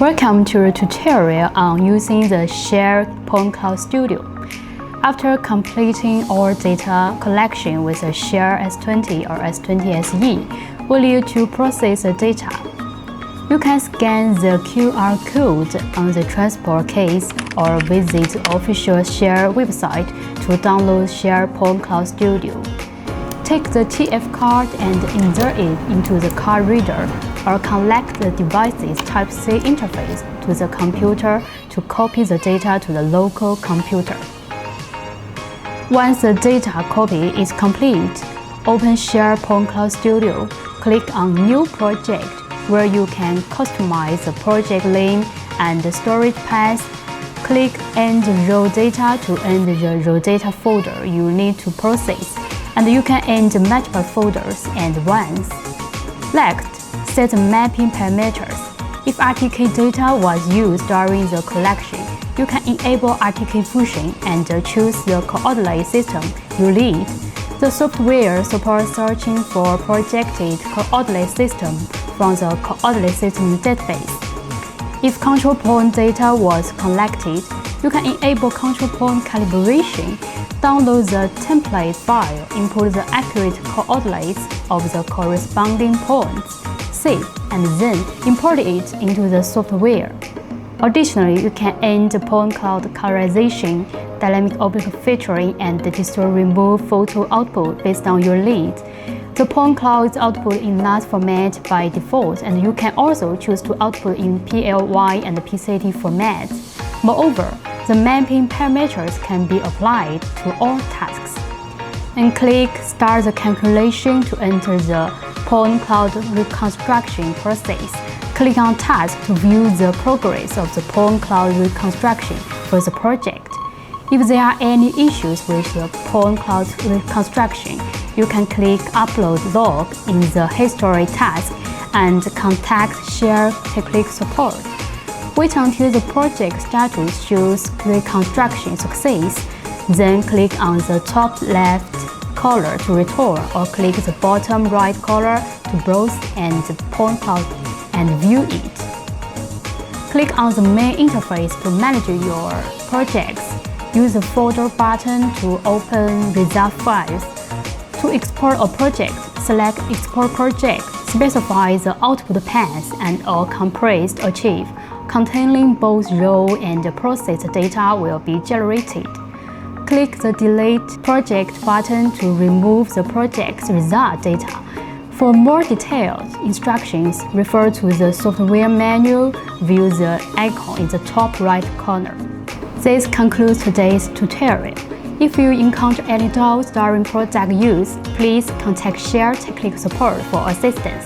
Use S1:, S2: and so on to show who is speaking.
S1: Welcome to a tutorial on using the SHARE PointClouds Studio. After completing all data collection with a SHARE S20 or S20 SE, will you to process the data. You can scan the QR code on the transport case or visit the official SHARE website to download SHARE PointClouds Studio. Take the TF card and insert it into the card reader or connect the device's Type-C interface to the computer to copy the data to the local computer. Once the data copy is complete, open SHARE PointClouds Studio, click on New Project, where you can customize the project name and the storage path. Click End Raw Data to end the raw data folder you need to process, and you can end multiple folders at once. Next, set the mapping parameters. If RTK data was used during the collection, you can enable RTK fusion and choose the coordinate system you need. The software supports searching for projected coordinate system from the coordinate system database. If control point data was collected, you can enable control point calibration. Download the template file, input the accurate coordinates of the corresponding points, save, and then import it into the software. Additionally, you can add point cloud colorization, dynamic object filtering, and digital remove photo output based on your need. The point cloud's output in NAS format by default, and you can also choose to output in PLY and PCT formats. Moreover, the mapping parameters can be applied to all tasks. And click Start the calculation to enter the point cloud reconstruction process. Click on Task to view the progress of the point cloud reconstruction for the project. If there are any issues with the point cloud reconstruction, you can click Upload Log in the History task and contact SHARE Technical Support. Wait until the project status shows reconstruction success, then click on the top left corner to return, or click the bottom right corner to browse and the point cloud and view it. Click on the main interface to manage your projects. Use the folder button to open result files. To export a project, select Export Project. Specify the output path and a compressed archive containing both raw and processed data will be generated. Click the Delete Project button to remove the project's result data. For more detailed instructions, refer to the software manual. View the icon in the top right corner. This concludes today's tutorial. If you encounter any doubts during project use, please contact SHARE Technical Support for assistance.